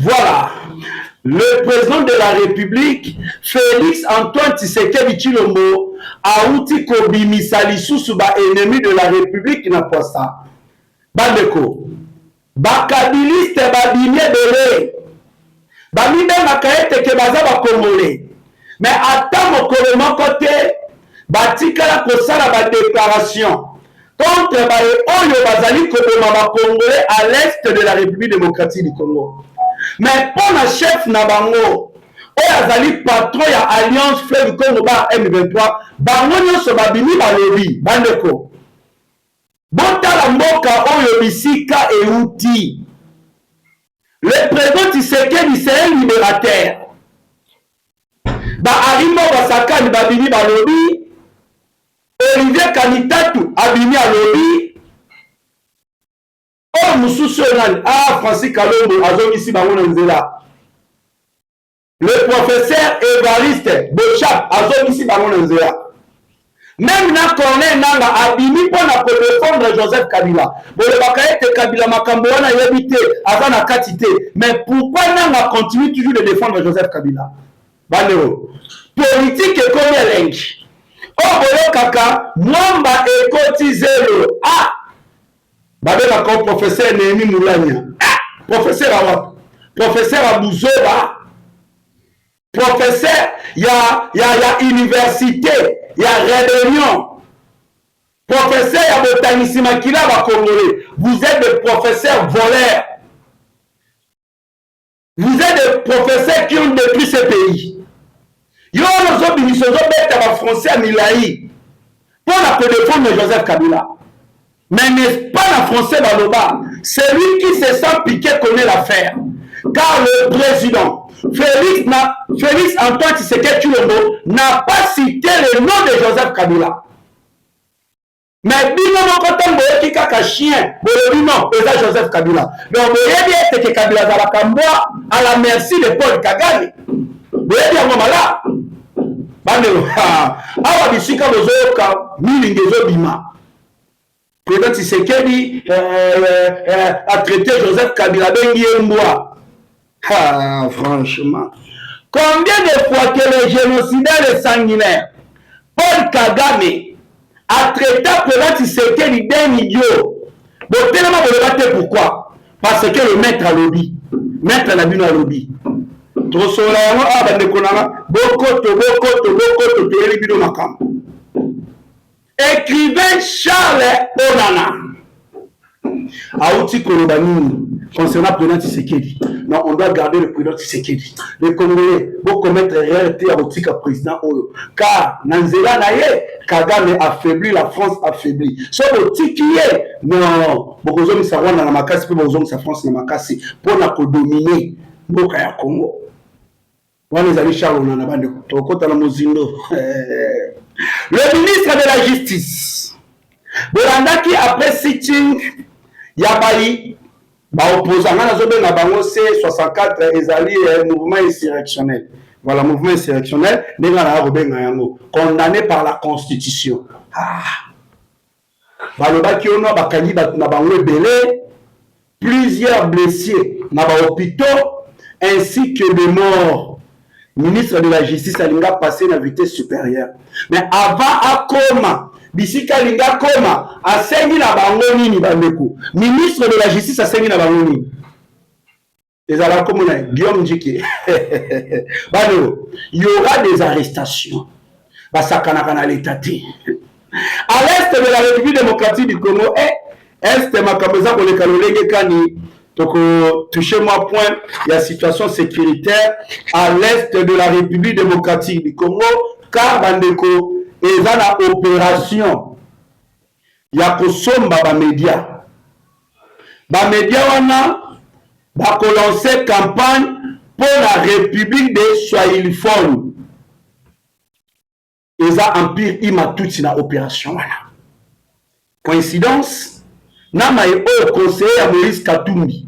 Voilà. Le président de la République, Félix Antoine Tshisekedi Tshilombo, a outi kobimisa lisusu ba ennemi de la République na posa. Bandeko, bakabiliste babimie bele. Bamida makaete ke baza ba Congolais. Mais ata mokolo moko te, batikala kosala ba déclaration contre ba oyo bazali koboma ba Congolais à l'est de la République démocratique du Congo. Mais pour le chef na bango, oyo patron ya Alliance Fleuve Congo ba M23, bango nyonso babimi balobi, bandeko. Botala mboka oyo bisika euti. Le président Tshisekedi c'est un libérateur. Ba arimo basakani babimi balobi, Olivier Kanitatu abimi alobi, oh mususu nani Francis Kalombo azongisi bango na nzela. Le professeur Évariste Bochap azongisi bango na nzela. Même na Corneille Nanga abimi pona ko défendre Joseph Kabila. Bole bakaete Kabila makambo wana yebite azana katite. Mais pourquoi Nanga continue toujours de défendre Joseph Kabila? Banero. Politique comme elengi. Oh boyo kaka mwamba ekotizelo. Ah babe bako professeur Némi Moulania. Professeur Awap. Professeur Abouzoba. Professeur ya université, ya réunion. Professeur ya botanisi makila ba Congolais. Vous êtes des professeurs voleurs. Vous êtes des professeurs qui ont détruit ce pays. Yo nozo bimisozo beta ba français à Milaï. Pour la défendre Joseph Kabila. Mais n'est pas la français Baloba. Celui qui se sent piqué connaît l'affaire. Car le président Félix Antoine Tshisekedi Tshilombo n'a pas cité le nom de Joseph Kabila. Mais bino mokoto mboyoki kaka chien, bolobi non, eza Joseph Kabila. Donc boyebi ete ke Kabila zalaka mbwa à la merci de Paul Kagame. Boyebi yango mala. Bandelo, awa bisika bozoyoka milingi ezobima. Président Tshisekedi a traité Joseph Kabila bengi mbwa. Ah, franchement. Combien de fois que les génocidaires sanguinaires, Paul Kagame, a traité Président Tshisekedi d'un idiot. Bon, tellement vous pourquoi? Parce que le maître a lobby. Maître n'a pas lobby. Trop solennellement, ah, ben, bokoto, libido makam. Écrivain Charles Onana. Aouti Kolobani, concernant le président Tshisekedi. Non, on doit garder le président Tshisekedi. Les Congolais vont commettre réalité à votre président Oyo. Car, Nanzela Naye, Kagame affaibli, la France affaibli. Sur le tikier, non, Bokozom Sawan dans la Makassi, puis Bokozom sa France dans la Makassi, pour la dominer, Bokaya Congo. Voilà les amis Charles, on en a pas de côté à la Mozindo. Le ministre de la Justice, Bolandaki, après sitting, Yabayi, opposant à la bango C64 ezali mouvement insurrectionnel. Voilà, mouvement insurrectionnel, condamné par la Constitution. Plusieurs blessés dans les hôpitaux ainsi que des morts. Ministre de la Justice a passé la vitesse supérieure. Mais avant à coma, bisika linga koma asengi na bango nini bandeko. Ministre de la Justice asengi na bango nini. Ezala comme na Guillaume Njike. Bano, il y aura des arrestations. Basakana kana l'état. À l'est de la République démocratique du Congo est makameza ko le kalolenge kani toko touchez-moi point il y a situation sécuritaire à l'est de la République démocratique du Congo car bandeko eza na opération ya kosomba ba média wana ba ko lancer campagne pour la République des Swahiliphones eza empire imatuti na opération wana. Coïncidence na mai au conseiller à Moïse Katumbi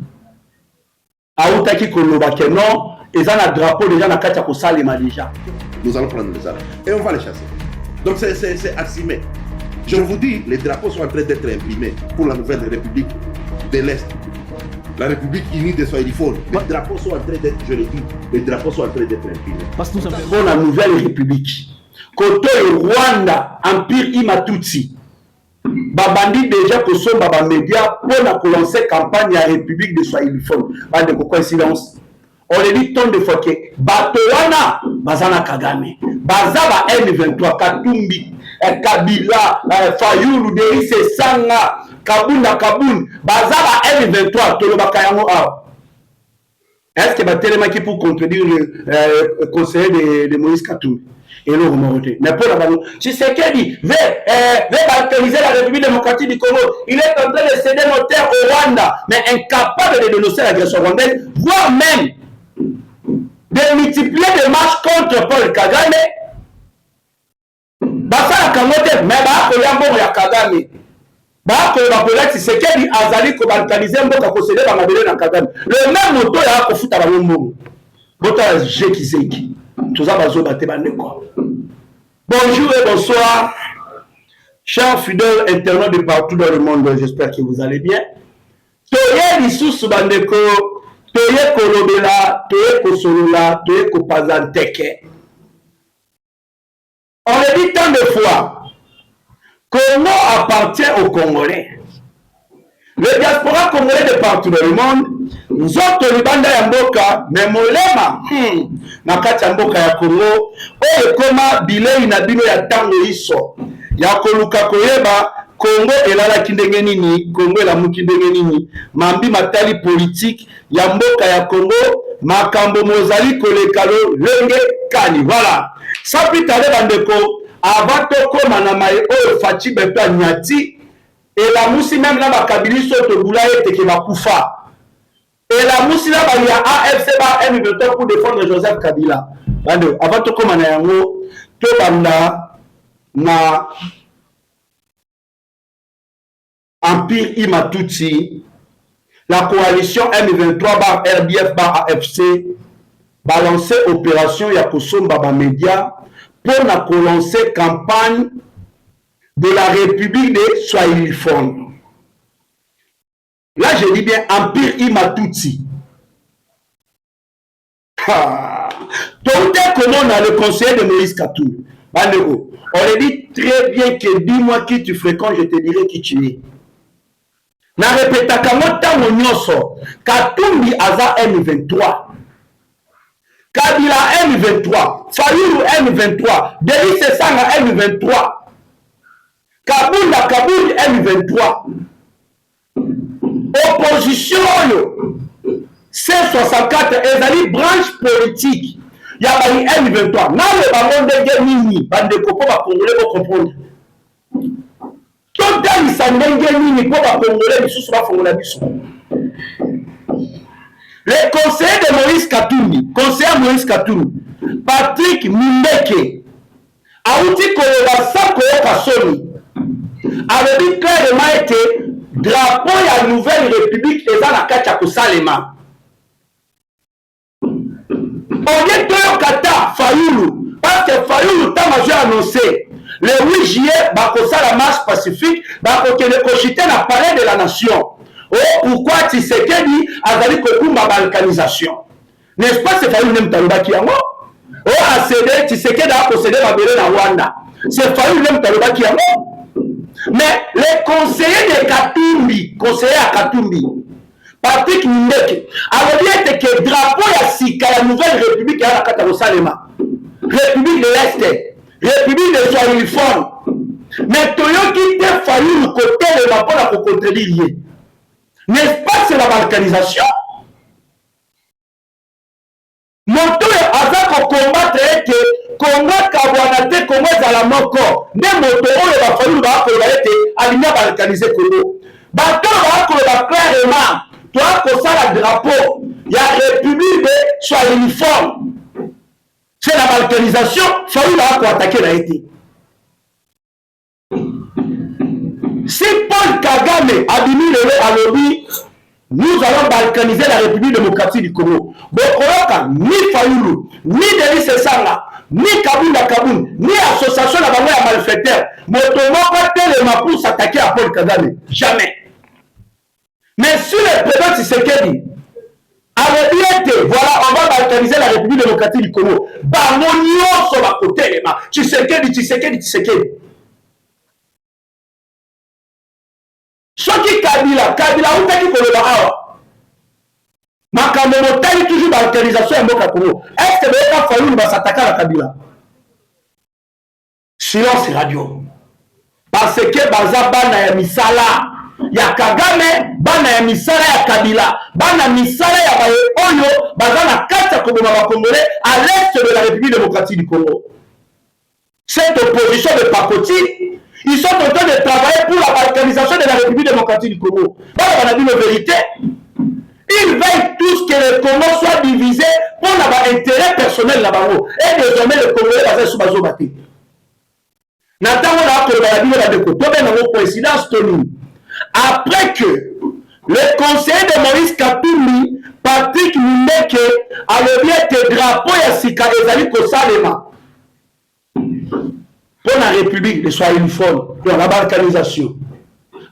autaki koloba que non eza na drapeau déjà na kati ya kosalema déjà. Nous allons prendre les armes et on va les chasser. Donc c'est assumé. Je vous dis, les drapeaux sont en train d'être imprimés pour la nouvelle République de l'Est. La République unie des Swahiliphones. Les drapeaux sont en train d'être, je le dis, les drapeaux sont en train d'être imprimés. Parce que nous avons pour la nouvelle République. Côté Rwanda, Empire Imatutsi. Babandi déjà que son baba média pour lancer campagne à la République des Swahiliphones. Pas de coïncidence. On le dit tant de fois que Batowana, Bazana Kagame, Bazaba M23, Katumbi, Kabila, Fayulu, Derise Sanga, Kabunda, Kaboun, Bazaba M23, Toloba Kayango. Est-ce que Batelema qui pour contredire le conseiller de Moïse Katumbi? Et le remonter. Mais pour la balou, si c'est qu'elle dit, veut balkaniser la République démocratique du Congo, il est en train de céder nos terres au Rwanda, mais incapable de dénoncer l'agression rwandaise, voire même de multiplier des marches contre Paul Kagame. Basa la Kangote, mais Bakoyambo ya Kagame. Bakoyambo c'est qu'elle dit, Azali ko balkaniser mboka ko céder ba mabele na Kagame. Le même moto ya ko futa ba mbomo. Bota Jekiseki. Tout ça va se battre quoi. Bonjour et bonsoir, chers fidèles internautes de partout dans le monde, j'espère que vous allez bien. Toye lisusu bandeko, toye kolobela, toye kosolola, toye kopazanteke. On le dit tant de fois, Congo appartient aux Congolais. Le diaspora congolais de partout dans le monde, nzoto libanda ya mboka, mais molema, na kati ya mboka ya Congo, oyo koma bilei na bino ya tango iso. Ya koluka koyeba, Congo elalaki ndenge nini, Congo elamuki ndenge nini, mambi matali politique ya mboka ya Congo, makambo mozali kolekalo lenge kani. Voilà. Sans plus tarder bandeko, avant tokoma na mai oyo Faci Beto Nyati, et la moussi même là, Kabili saute au boulot et te koufa. Et la moussi là, il y a AFC pour défendre Joseph Kabila. Avant de commencer, tout na Empire Imatutsi, la coalition M23 bar RDF bar AFC, balancer opération Yakosomba Baba Média pour la lancer campagne de la République des Swahiliphones. Là, je dis bien Empire Imatutsi. Tout est comment on a le conseiller de Moïse Katumbi. On le dit très bien que dis-moi qui tu fréquentes, je te dirai qui tu es. Na répéta kamota monyoso. Katumbi aza M23. Kabila M23. Fayulu M23. Derise Sanga M23. Kabunda Kaboul M23. Opposition C64 ezali branche politique. Ya bali M23. Na le bamonde nini bande kopo ba congolais ko comprendre. Tout dans l'isandenge nini ko ba congolais bisusu ba fongola biso. Les conseillers de Moïse Katumbi, conseiller Moïse Katumbi, Patrick Mimbeke, Aouti Koloba Sako Kasoni, avait dit clairement que drapeau de la nouvelle république est dans la Kachako Salema. On est au Kata, Fayulu, parce que Fayulu, tant que j'ai annoncé, le 8 juillet, Bakosa la marche pacifique, Bakosa le cochité la palais de la nation. Oh, pourquoi Tshisekedi a dit que la balkanisation? N'est-ce pas c'est Fayulu même Taloba qui a mort? Oh, a cédé, Tshisekedi a possédé la Bélé na Rwanda. C'est Fayulu même Taloba qui a mort. Mais les conseillers de Katumbi, conseillers à Katumbi, Patrick Ndeke, avaient dit que le drapeau ya Sika, la nouvelle république, est à la Katarosalema. République de l'Est, République de Swahiliphones. Mais Toyo qui te fallu le côté de la bonne à contredire. N'est-ce pas c'est la balkanisation? Moto aza ko combattre ete Congo kabwana te Congo ezala moko nde moto oyo bafali bakoloba ete alingi balkaniser Congo bato bakoloba clairement toa kosala drapeau ya République de Swahiliphones. C'est la balkanisation fali bakoattaquer na ete. Si Paul Kagame a dit à l'objet, nous allons balkaniser la République démocratique du Congo. Bokoloka, ni Fayulu, ni Derise Sanga, ni Kabunda Kaboun, ni association de la malfaiteurs, Motomoko tellement pour s'attaquer à Paul Kagame. Jamais. Mais si le président Tshisekedi avait bien été, voilà, on va balkaniser la République démocratique du Congo. Bamonio sur la côté, Tshisekedi. Soki Kabila outaki koloba awa. Makambo motali toujours balkanisation ya mboka Congo. Est-ce que Boka Fayoulou va s'attaquer à Kabila? Silence radio. Parce que baza bana ya misala ya Kagame, bana ya misala ya Kabila, bana misala ya baye oyo baza na kati ya koboma ba Congolais à l'est de la République démocratique du Congo. Cette opposition de pacotille, ils sont en train de travailler pour la balkanisation de la République démocratique du Congo. Voilà, on a dit la vérité. Ils veulent tous que le Congo soit divisé pour leur intérêt personnel là-bas. Et désormais, le Congolais va se battre. Après que le conseiller de Moïse Katumbi, Patrick Mimeke, a levé le drapeau et Sika Ezali Kosalema pour la République de Swahiliphone, pour la balkanisation.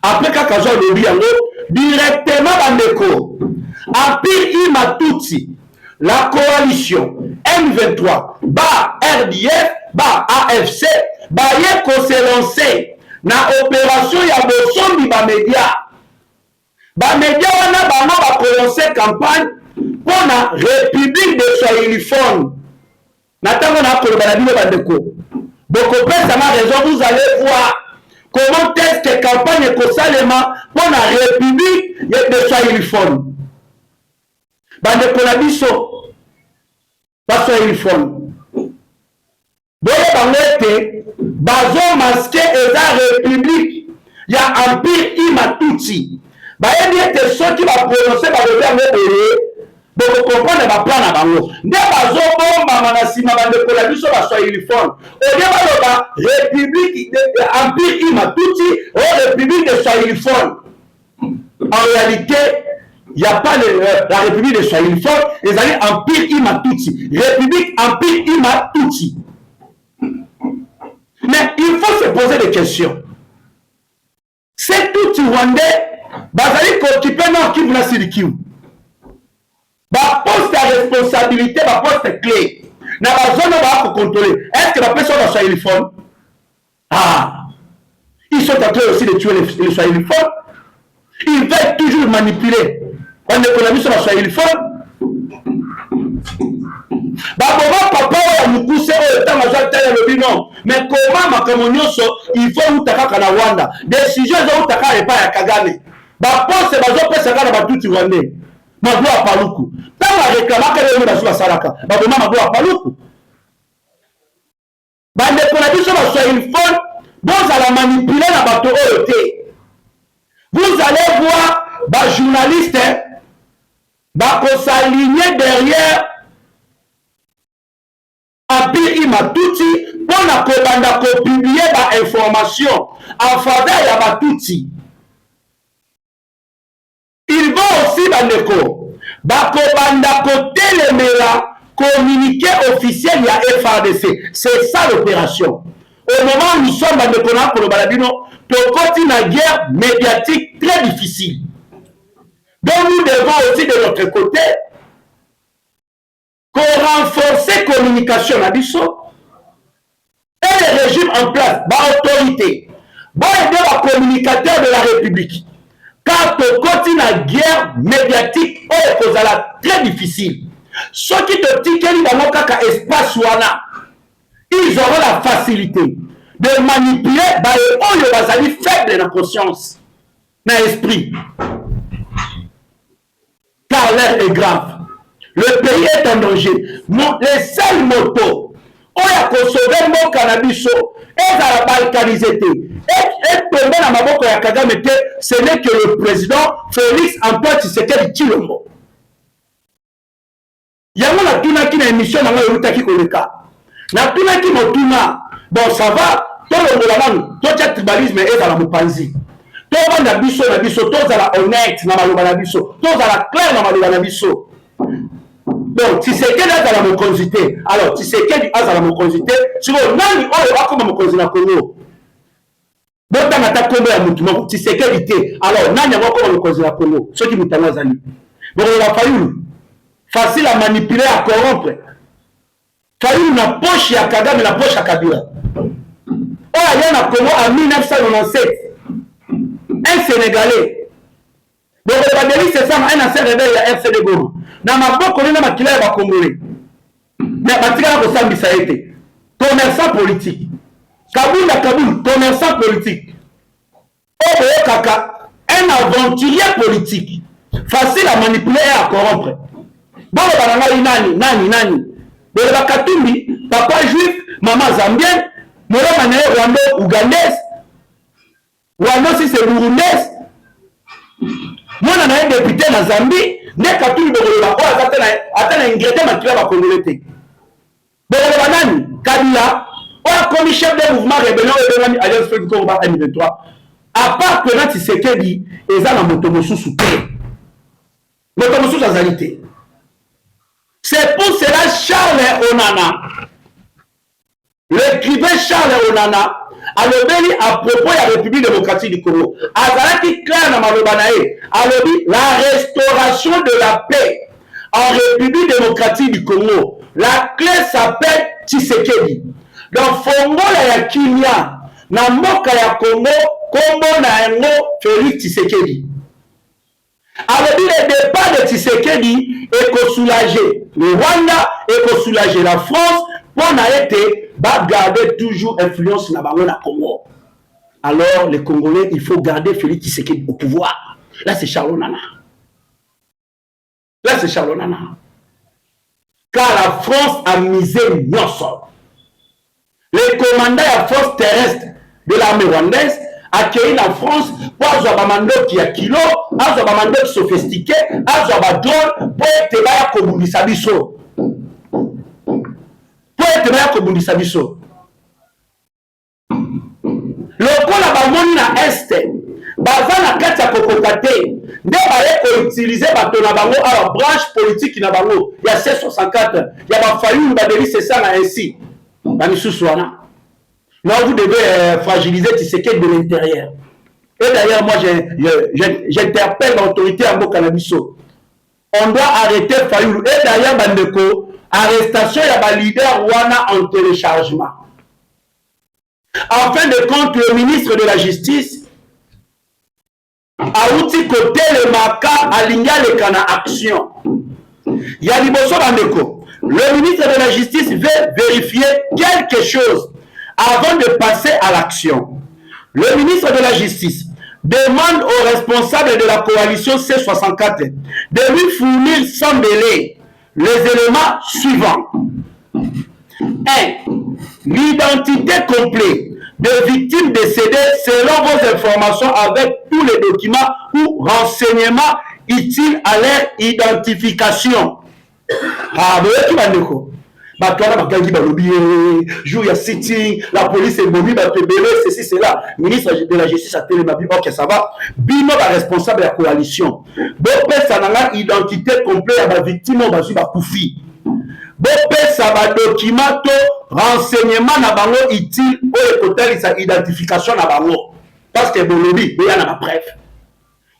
Après Kakazo Lobiango, directement Bandeko, Empire Imatutsi, la coalition M23, bas RDF, bas AFC, Bayeko s'est lancé na opération ya Bosombi Bamédia. Bamédia wana bango ba commencé campagne pour la République de Swahiliphone. Natango na koloba na bino bandeko. Beaucoup ça m'a raison, vous allez voir comment est-ce que campagne Kosalema pour la République de Swahiliphone. Bandeko na biso ba Swahiliphone. Boye bangete bazo masqué eza République ya Empire Imatutsi. Bayebi ete soki ba prononcer ba lever ngo boye boko comprendre ba plan na bango. Nde bazo bomba na sima bandeko na biso ba Swahiliphone. Oye baloba République de Empire Imatutsi ou République de Swahiliphone. En réalité, il n'y a pas la République de Swahiliphone, les alliés Empire Imatutsi. République Empire Imatutsi. Mais il faut se poser des questions. C'est tout Rwandais, Bazali Kokipe non qui vous Sud Kivu. Ba poste à responsabilité, ba poste clé. Na ba zone ba contrôler. Est-ce que la personne va Swahiliphone? Ah, ils sont en train aussi de tuer les Swahiliphones. Ils veulent toujours manipuler. On est économie sur la Swahiliphone. Baboma papa ya mukuse oyo tanga jata ya lobi non. Mais comment makamonyoso il faut utaka na Rwanda. Décision zo utaka epa ya Kagame. Ba poste bazo pesa kana batuti Rwandais. Maglo apaluku. Tanga reklama kele yo basu salaka. Baboma maglo apaluku. Bande kona biso ba Swahiliphone, vous allez manipuler la bateau oyo te. Vous allez voir ba journaliste va s'aligner derrière Empire Imatutsi pour la kobanda ko publier ba information en faveur ya Batutsi. Ils vont aussi bandeko ba kobanda ko telemela communiqué officiel ya FARDC. C'est ça l'opération. Au moment où nous sommes bandeko na ko balabino to continue la guerre médiatique très difficile. Donc nous devons aussi de notre côté renforcer la communication à Bissot et le régime en place, l'autorité, la communicateur de la République. Car on continue la guerre médiatique très difficile. Ceux qui te tiennent dans le espace ils auront la facilité de manipuler les faibles de la conscience, dans l'esprit. Car l'air est grave. Le pays est en danger. Les seuls motos, on a sauvé mon cannabis, et à la balkanisé. Et tomber dans ma boca ya Kagame, ce n'est que le président Félix Antoine Tshisekedi Tshilombo. Yango na tuna ki na émission na yo utaki koleka. Na tuna ki motuna. Bon ça va, to longola manu, to tcha tribalisme et à la mopanzi. To banda biso na biso, to za la honnête na maloba na biso, to za la clair na maloba na biso. Donc, Tshisekedi a la mokonzité. Alors, Tshisekedi a la mokonzité. Si vous n'avez pas comme mokonzité na Congo. Bon, botanga ta kombo ya mutu moko Tshisekedi te. Alors nani yango comme le président Congo soki mutanga zali. Bon la Fayulu facile à manipuler, à corrompre. Fayulu na poche ya Kagame na poche ya Kabila. Oh il y a na Congo en 1997. Un Sénégalais. Donc le Badeli c'est ça un ancien rebelle ya FCD Goma. Na maboko na makila ya ba Congolais. Mais batika ko sambisa été. Commerçant politique. Kaboul, commerçant politique. Oh, Kaka, un aventurier politique. Facile à manipuler et à corrompre. Bon, nani. Bon, Katumbi, papa juif, maman zambienne, Moro Mané, Rwanda, ougandaise. Rwanda, si c'est burundaise. Moi, on a un député dans Zambie, ne Katumbi, attends, ingrédient, ma clé va congolais. Bon, nani, Kabila. Comme chef de mouvement rébellion et de Alliance Front Combat M23, à part que là, Tshisekedi, ils ont la motomosu sous terre. Motomosu sans alité. C'est pour cela Charles Onana, l'écrivain Charles Onana, a levé à propos de la République démocratique du Congo. Azalaki clair dans Malobanae, a levé la restauration de la paix en République démocratique du Congo. La clé s'appelle Tshisekedi. Donc, Fongola ya Kimia, na mboka ya Congo, Kombo na yango Félix Tshisekedi. Alors, le départ de Tshisekedi est pour soulager le Rwanda et pour soulager la France, pour n'arrêter, garder toujours influence na bango na Congo. Alors, les Congolais, il faut garder Félix Tshisekedi au pouvoir. Là, c'est Charles Onana. Car la France a misé Nyonso. Les commandants de la force terrestre de l'armée rwandaise accueillis en France pour avoir un mandat qui a kilo, avoir un mandat sophistiqué, avoir un drone pour être là comme Bundisabiso. Le coup la bamoni na est, baza na kati ya kokokate, nde baye utiliser bato na bango à la branche politique na bango, il y a C64, il y a ba Fayulu Badeli c'est ça ainsi. Non, vous devez fragiliser Tshisekedi de l'intérieur. Et d'ailleurs, moi, j'interpelle l'autorité à Mokanabiso. On doit arrêter Fayulu. Et d'ailleurs, Bandeko, arrestation, il y a un leader Wana en téléchargement. En fin de compte, le ministre de la Justice a outil côté le Maka aligné les canaux action. Il y a Liboso Bandeko. Le ministre de la Justice veut vérifier quelque chose avant de passer à l'action. Le ministre de la Justice demande aux responsables de la coalition C64 de lui fournir sans délai les éléments suivants. 1. L'identité complète de victimes décédées selon vos informations avec tous les documents ou renseignements utiles à leur identification. Ah, mais qui va nous dire? Batouana Bakangi Balobi, jour ya sitting, la police est mobile, ceci, cela. Ministre de la Justice a télémabi, ok, ça va. Bino va responsable de la coalition. Bopé, ça n'a pas identité complète à la victime, on va suivre à Koufi. Bopé, ça va document, renseignement na bango utile, ou le côté de sa identification na bango. Parce que Bolobi, il y a la preuve.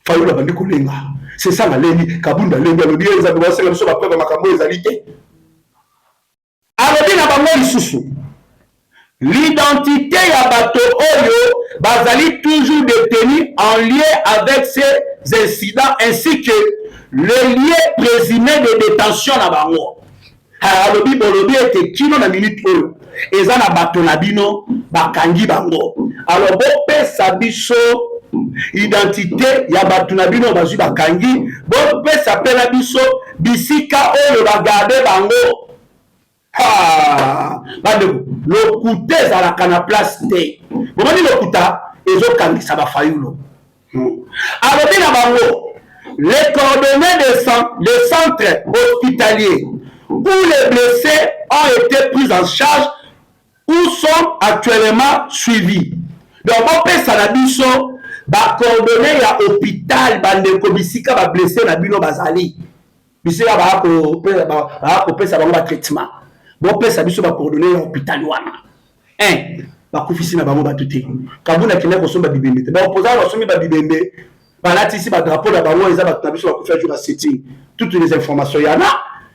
Fayulu Bandi Koulenga. C'est ça la leni, Kabunda Lenga, le bien, ils avaient lancé la preuve à Makambo, les alités. L'identité ya bato oyo bazali toujours détenu en lien avec ces incidents ainsi que le lien présumé de détention na bango. Alobi bolobi ete kino na minute oyo eza na bato na bino bakangi bango. Alors bopesa biso identité ya bato na bino bazwi bakangi, bopesa pe na biso bisika oyo bagarde bango. Ah, le côté à la canne place té. Comment dit le côté? Et autres quand ça va Fayulu. Alors bien avant les coordonnées des centres hospitaliers où les blessés ont été pris en charge ou sont actuellement suivis. Donc on peut ça la biso, ba coordonnées à hôpital, bande kobisika ba blessé na bino bazali. Bisika ba ko ça va traitement. Bon, peut savoir sur ma coordonnée à l'hôpital. 1. bakufisi na bango batute kabuna kina ko somba bibembe ba opposant ba somi ba bibembe balati ici ba drapeau na bango eza ba tabiso ba kufa jour à sitting toutes les informations yana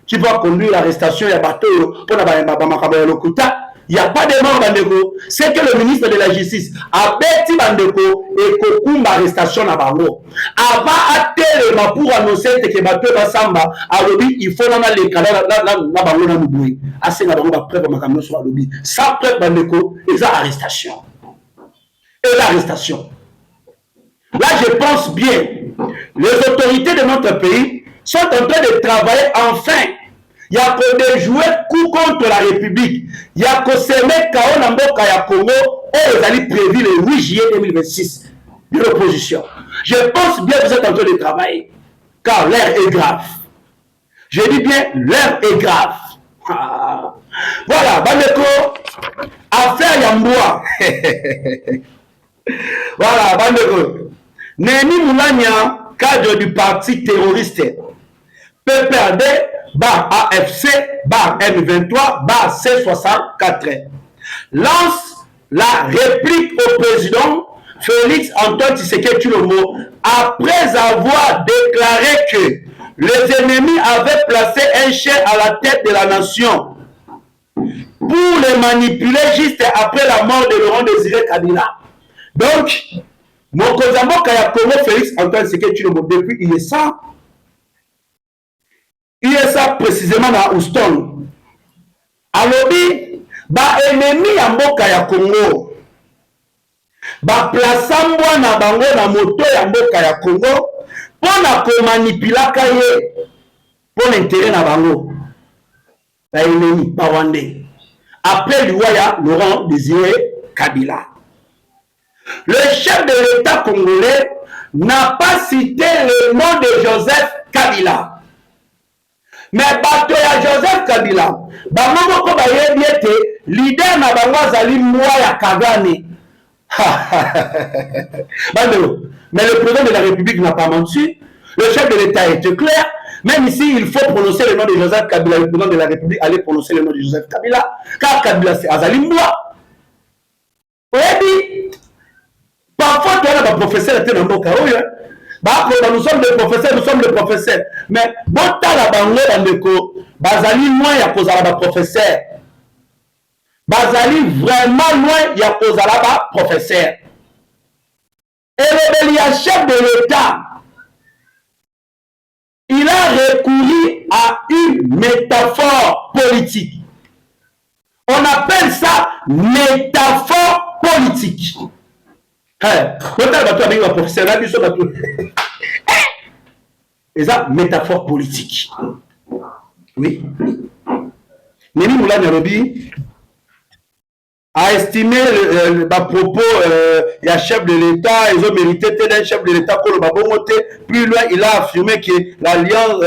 qui va conduire l'arrestation ya bateau pour ba makabo ya lokuta. Il n'y a pas de mort bandeko. C'est que le ministre de la Justice a bêti bandeko et kokumba arrestation na bango. Avant à télé pour annoncer que bateau va samba à lobby il faut dans les cadavres na bango na mouboui. Assez na bango ba preuve makamno sur lobby. Sans preuve bandeko et arrestation. Et l'arrestation. Là je pense bien les autorités de notre pays sont en train de travailler enfin. Il y a que de jouer coup contre la République. Il y a que se mettre KO dans Mboka ya Congo et ils allaient prévu le 8 juillet 2026 de l'opposition. Je pense bien que vous êtes en train de travailler. Car l'heure est grave. Je dis bien, l'heure est grave. Ah. Voilà, Bandeko, affaire Yamboua. Voilà, Bandeko. Némi Moulania, cadre du parti terroriste. PPRD, bar AFC, bar M23, bar C64, lance la réplique au président Félix Antoine Tshisekedi Tshilombo après avoir déclaré que les ennemis avaient placé un chien à la tête de la nation pour les manipuler juste après la mort de Laurent Désiré Kabila. Donc, Mokozambo Kaya Congo Félix Antoine Tshisekedi Tshilombo depuis il est ça. Il est ça précisément dans Houston. Alobi, ba ennemi ya mboka ya Congo. Ba plaça mwana bango na moto ya mboka ya Congo pona ko manipulaka ye pona intérêt na bango. Ba ennemi ba Rwandais. Après l'Iwaya Laurent Désiré Kabila. Le chef de l'État congolais n'a pas cité le nom de Joseph Kabila. Mais bato ya Joseph Kabila, bango moko bayebi ete leader na bango azali mwa ya Kagame. Mais le président de la République n'a pas menti. Le chef de l'État est clair. Même ici, il faut prononcer le nom de Joseph Kabila. Le président de la République allait prononcer le nom de Joseph Kabila. Car Kabila c'est azali mwa. Oui, parfois tu as un professeur qui est dans mon cas. Nous sommes des professeurs, nous sommes des professeurs. Mais bota la bango bandeko, bazali loin ya kozala ba professeur. Bazali vraiment loin ya kozala ba professeur. Et le chef de l'État, il a recouru à une métaphore politique. On appelle ça métaphore politique. Et ça, métaphore politique. Oui. Némi Moula Nairobi a estimé le propos il y a chef de l'État, ils ont mérité d'un chef de l'État pour le Babongote. Plus loin, il a affirmé que l'alliance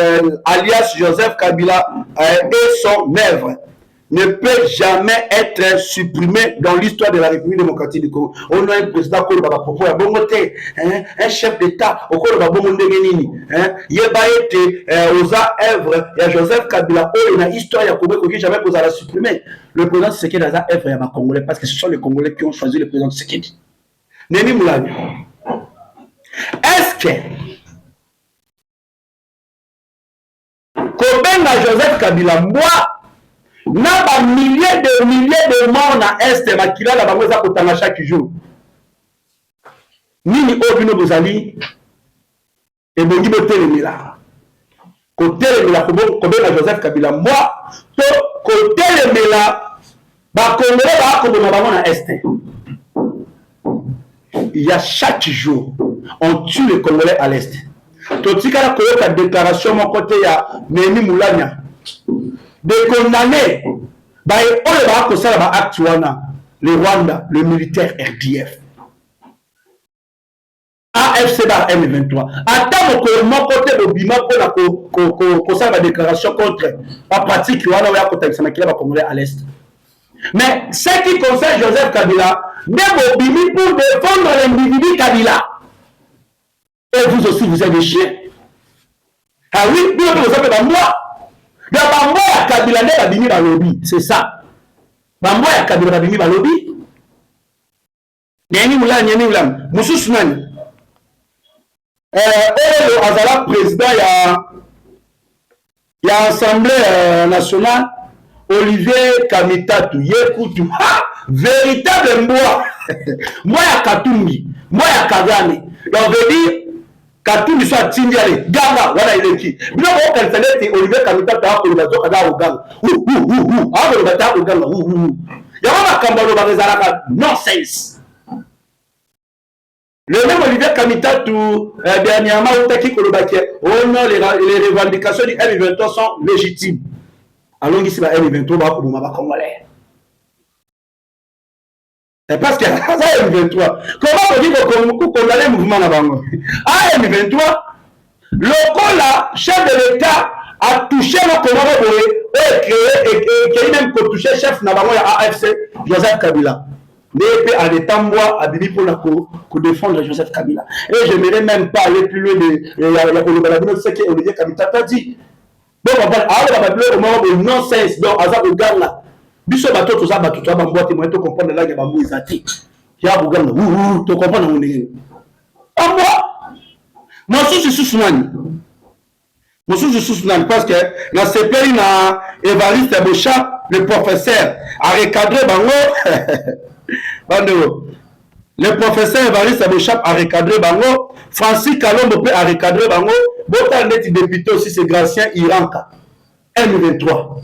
alias Joseph Kabila et son œuvre ne peut jamais être supprimé dans l'histoire de la République démocratique du Congo. On a un président qui a propos à Bongote, un chef d'État au cours de Bongote Nini, il y a Oza œuvre, il y a Joseph Kabila, il y a une histoire, il y a Congo qui jamais posé à la supprimer. Le président Tshisekedi a œuvre, il y a Congolais parce que ce sont les Congolais qui ont choisi le président Tshisekedi. Némi Moulani, est-ce que Kobenga Joseph Kabila, moi, n'a pas milliers de morts na Est makila la bango za kotanga chaque jour nini obino bozali et bongi botelemela kotelemela kobena Joseph Kabila moi to kotelemela ba Congolais ba kobona bango na Est. Il y a chaque jour on tue les Congolais à l'Est. Totika la koyoka déclaration mon côté ya Némi Moulania de condamner le Rwanda, le militaire RDF, AFC bar M23. Attends mon côté de Bima pour la déclaration contre la pratique qui va à l'Est. Mais ce qui concerne Joseph Kabila, n'est Bimi pour défendre l'individu Kabila. Et vous aussi, vous êtes des chiens. Ah oui, vous avez moi. Bambo ya Kabila nde babimi balobi, c'est ça. Bambo ya Kabila babimi balobi. Nyani Moulam. Moussou Sounani. Azala président, il y a Assemblée nationale, Olivier Kamitatu, Yekutu. Véritable moi. Moi, il y a Katumbi. Moi, il y a Kagame. Donc, veut dire, Katumbi soit Tindiale. Ganga, voilà, il est qui. Bien, on va calculer Olivier Kamitatu, il va dire au Ganga. Il y a un Kambalo Barizalaka, nonsense. Le même Olivier Kamitatu, dernièrement, oh non, les revendications du M23 sont légitimes. Alors, ici, le M23 va pour le Congolais. Parce que ça, M23, comment on dit qu'on condamne le mouvement là-bas? Ah, M23, le là, chef de l'État a touché le Congolais et créé, et même touché chef Nabango à AFC, Joseph Kabila. Mais à l'état à Bibi pour défendre Joseph Kabila. Et je n'aimerais même pas aller plus loin de ce que Olivier Kabila t'a dit. Donc, on va aller au moment de non-sens, donc, à ça, regarde là. Biso bato to za bato to ba mbote mo to comprendre la ke ba mbuisa ti. Ya buganga to comprendre mo ndenge. Amba. Mo sous Sounani. Mo sous Sounani parce que na CPI na Évariste Bocha, le professeur a recadré bango. Bandero. Le professeur Évariste Bocha a recadré bango, Francis Kalombo a recadré bango, Botan net député aussi c'est Gracien Iranka. M23.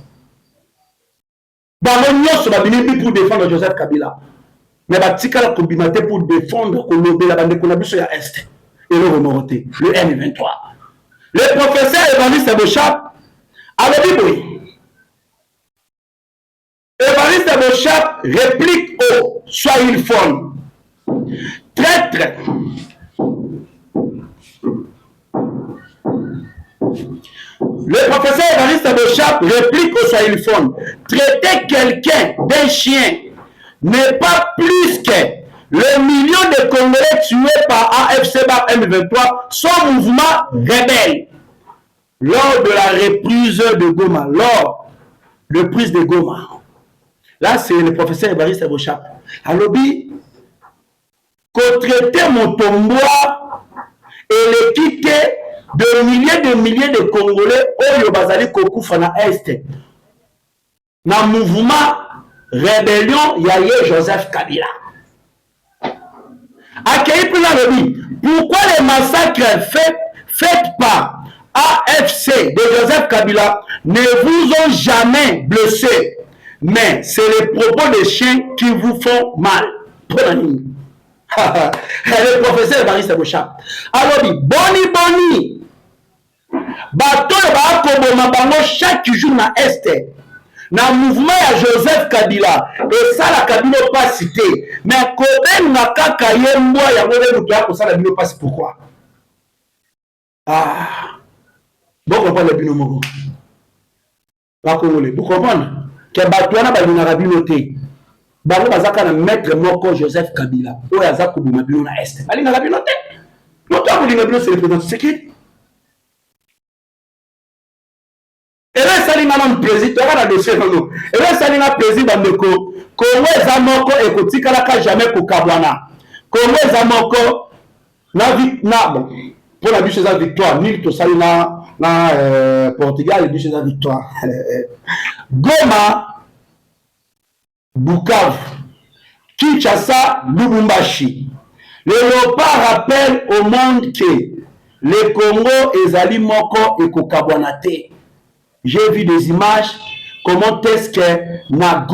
Pour défendre Joseph Kabila. Mais Batika pour défendre la bande de la Est. Et le remonter. Le M23. Le professeur Évariste Bochap avait dit oui. Évariste Bochap réplique au Swahili Phone. Traître. Le professeur Évariste Bochap réplique au Swahili Phone. Traiter quelqu'un d'un chien n'est pas plus que le million de Congolais tués par AFC Bar M23, son mouvement rebelle. Lors de la reprise de Goma, lors de prise de Goma. Là, c'est le professeur Évariste Bochap. Alors, qu'on traitait mon tombois et le quitter de milliers de Congolais au Bazali Kokufa na Est. Na mouvement rébellion Yaye Joseph Kabila. Accueilli pour la lobby. Pourquoi les massacres faits par AFC de Joseph Kabila ne vous ont jamais blessé? Mais c'est les propos des chiens qui vous font mal. Prenez. Le professeur Évariste Bochap. Alors, boni. Bato ba koboma bango chaque jour na Est. Na mouvement ya Joseph Kabila. Et ça la Kabila pas cité. Mais koben na kaka yembo ya ngode mutu ya kosala bino pas pourquoi? Ah. Bon comprendre bino moko. Ba Congolais, vous comprenez? Que bato na ba bino bino te. Bango bazaka na maître moko Joseph Kabila. O ya za koboma bino na Est. Balinga bino te. Moto akolinga bino c'est le président Tshisekedi. Et là, ça n'a pas de plaisir. Tu as dossier non. Et là, ça n'a pas de plaisir. Bandeko, Congo Zamoko et Kotikalaka jamais pour Kabwana. Congo Zamoko, bon, pour la biche de la victoire, nul to sali na Portugal, la biche de la victoire. Goma, Bukavu, Kinshasa, Lubumbashi. Le Léopard rappelle au monde que le Congo est Zali Moko et Kokabwanate. J'ai vu des images, comment est-ce que na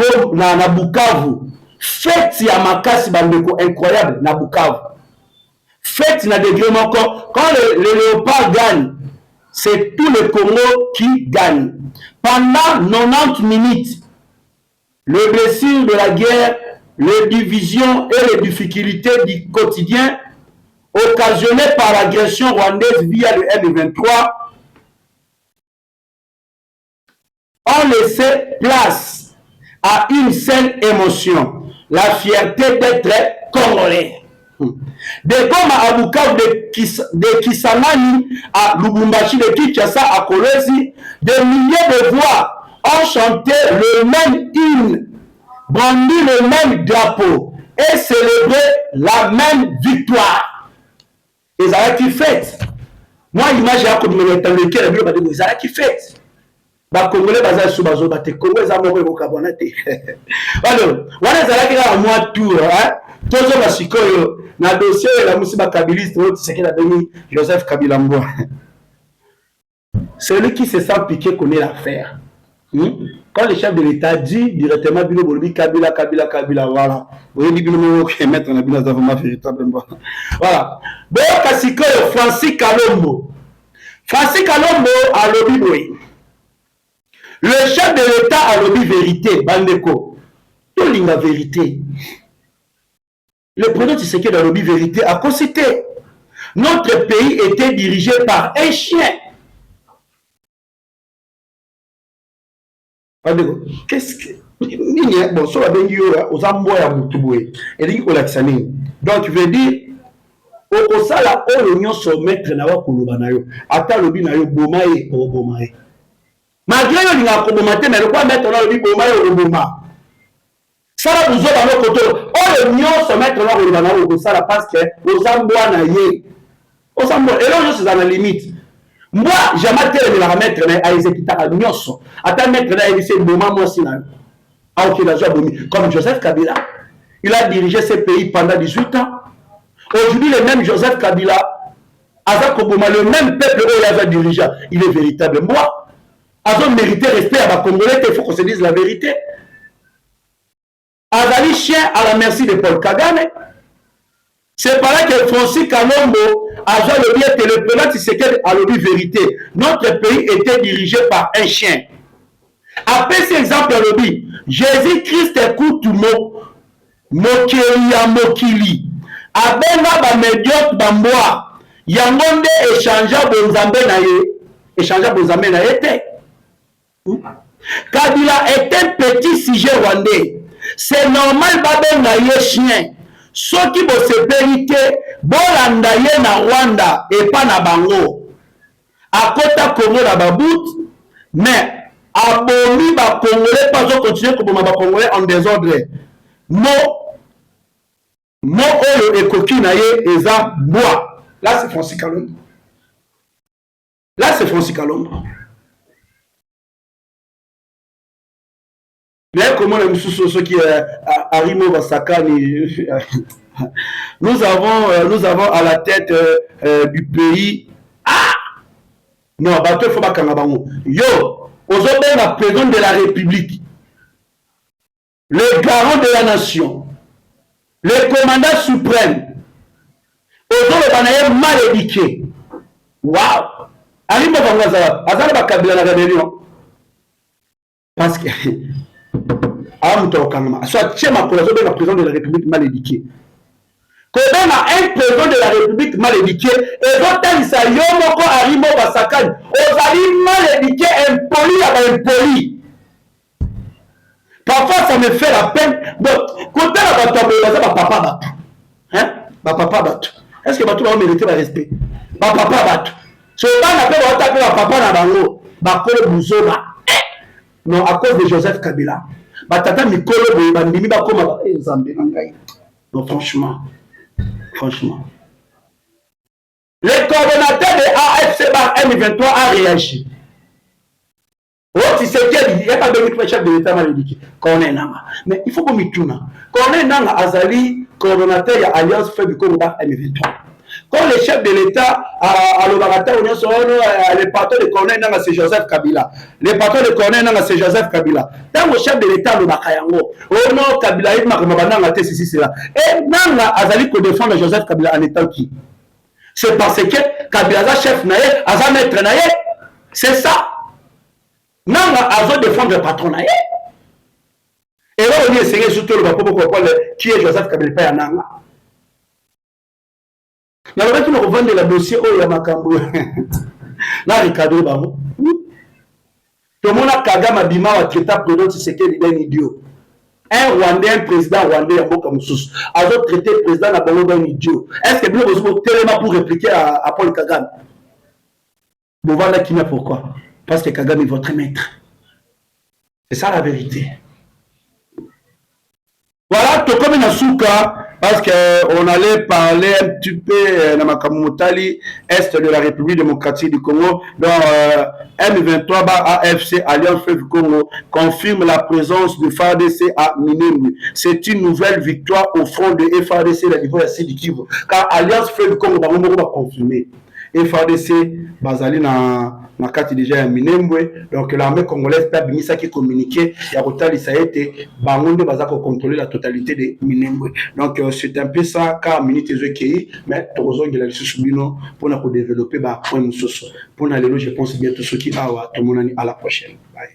Bukavu, fête ya makasi bandeko incroyable na Bukavu. Fête na degré moko, quand le léopard gagne, c'est tout le Congo qui gagne. Pendant 90 minutes, les blessures de la guerre, les divisions et les difficultés du quotidien occasionnées par l'agression rwandaise via le M23 ont laissé place à une seule émotion, la fierté d'être congolais. De Goma à Bukavu, de Kisangani à Lubumbashi, de Kinshasa à Kolwezi, des milliers de voix ont chanté le même hymne, brandi le même drapeau. et célébrer la même victoire. Et ça qui fait. Moi, l'image est comme lequel le ça qui fait. Les Congolais baza sous bazo bate Congolais za moko ko kabonate. Alors, wana za la moi tour hein. Tozo ba sikoyo na dossier la musiba kabiliste au Tshisekedi Abeni Joseph Kabila Mboa. Celui qui se sent piqué connaît l'affaire. Quand le chef de l'État dit directement Bilo Bolobi Kabila voilà. Vous voyez Bilo qui mettre en Abila vraiment véritablement. Voilà. Bon kasikoyo Francis Kalombo. Francis Kalombo a lobby boy. Le chef de l'État a lobby vérité, Bandeko. Tout la vérité. Le président Tshisekedi a lobby vérité a concité. Notre pays était dirigé par un chien. Bandeko, qu'est-ce que... Bon, sur la bengue, aux ambois à Moutouboé. Et dit qu'on l'a donc, tu veux dire, au sala, l'union se mettre dans la Koulubanayo. Ata lobby nayo, bomae, au bomae. Malgré que nous avons commenté, mais le quoi mettre dans le boma et le boma. Ça va nous dans nos côtés. Oh, le mieux se mettre dans le boma et ça parce que aux ambois naïe. Aux ambois. Et là, je suis dans la limite. Moi, j'aimerais tellement la remettre à exécuter à l'union. À ta mettre là, il dit le boma, moi, c'est là. Ah, ok, là, comme Joseph Kabila. Il a dirigé ce pays pendant 18 ans. Aujourd'hui, le même Joseph Kabila, Azak Obama, le même peuple où il avait dirigé, il est véritable. Moi, Azon mérité respect à la Congolais, il faut qu'on se dise la vérité. Azali chien à la merci de Paul Kagame. C'est par là que Francis Kalombo a le bien que le président Tshisekedi a le vérité. Notre pays était dirigé par un chien. Après cet exemple, lobby, Jésus-Christ écoute mo mokeli ya mokili. Abenga ba médiocre bamboa. Yangonde échangea bonzambe na ye. Échangea bonzambe na ye te. Kabila est un petit sujet rwandais. C'est normal babenga ye chien. Ceux qui vont se périter, bolanda ye na Rwanda et pas na bango. À kota Congo na babout, mais abomi ba Congolais pas continuer comme ba Congolais en désordre. Mo oyo ekoki na ye eza moi. Là c'est Francis Kalombo. Là c'est Francis Kalombo. Mais comment les ceux qui arrivent au Sakani, nous avons à la tête du pays. Ah non, bateau faut pas kangabango. Yo, aujourd'hui la président de la République, le garant de la nation, le commandant suprême, aujourd'hui le banaye mal éduqué. Waouh! Arrive au Bangaza, Azal Bakabila la rébellion. Parce que soit chez ma président de la République mal éduqué. Quand on a un président de la République mal éduqué, et quand il s'agit de Arimo Basakan, on a mal éduqué, impoli à impoli. Parfois, ça me fait la peine. Bon, quand on a papa bat. Hein? Papa bat. Est-ce que tu vas mériter le respect? Papa bat. Ce n'est pas papa na bango. Bakolo Bouzoba. Non, à cause de Joseph Kabila. Batata Mikolo bandimi bakoma nzambe ngai. Non franchement. Le coordonnateur de AFC M23 a réagi. Oh, si c'est quel il n'y a pas de chef de l'État mal éduqué. Mais il faut qu'on m'y tourne. Corneille Nanga Azali, coordonnateur de l'Alliance Fait du Congo M23. Quand le chef de l'État à l'Obarata, le patron de Corneille Nanga, c'est Joseph Kabila. Le patron de Corneille Nanga, c'est Joseph Kabila. Tant le chef de l'État, le Bakayango, oh non, Kabila, il m'a dit ceci, cela. Et Nanga Azali pour défendre Joseph Kabila en étant qui? C'est parce que Kabila, chef Naye, Azal maître Naye. C'est ça. Nanga Azal défendre le patron Naye. Et là, on y essaye surtout le qui est Joseph Kabila, Nanga. Mais le reste, on revend de la dossier au Yamakambo. Là, Ricardo Bamo. Tout le monde a Kagame Abima a traité président Tshisekedi d'un idiot. Un Rwandais, un président Rwandais, un mot comme sous. A traité président Nabongo d'un idiot. Est-ce que vous avez tellement pour répliquer à Paul Kagame? Bon, voilà qui n'a pourquoi. Parce que Kagame est votre maître. C'est ça la vérité. Voilà, tout comme dans Souka, parce qu'on allait parler un petit peu dans ma Kamotali, Est de la République démocratique du Congo. Donc, M23 AFC, Alliance Fleuve Congo, confirme la présence de FARDC à Minembwe. C'est une nouvelle victoire au front de FARDC à niveau de Kivu. Car Alliance Fleuve Congo va confirmer. FARDC, Bazali na kati déjà ya Minembwe, donc l'armée congolaise peut bimisa qui communiquer ya kotali ça a été bangonde baza ko contrôler la totalité de Minembwe. Donc c'est un peu ça car minute ezokei mais tozongela lisusu bino pour na ko développer ba point mususu. Pour na lelo je pense bien tout ce qui awa tomonani à la prochaine. Bye.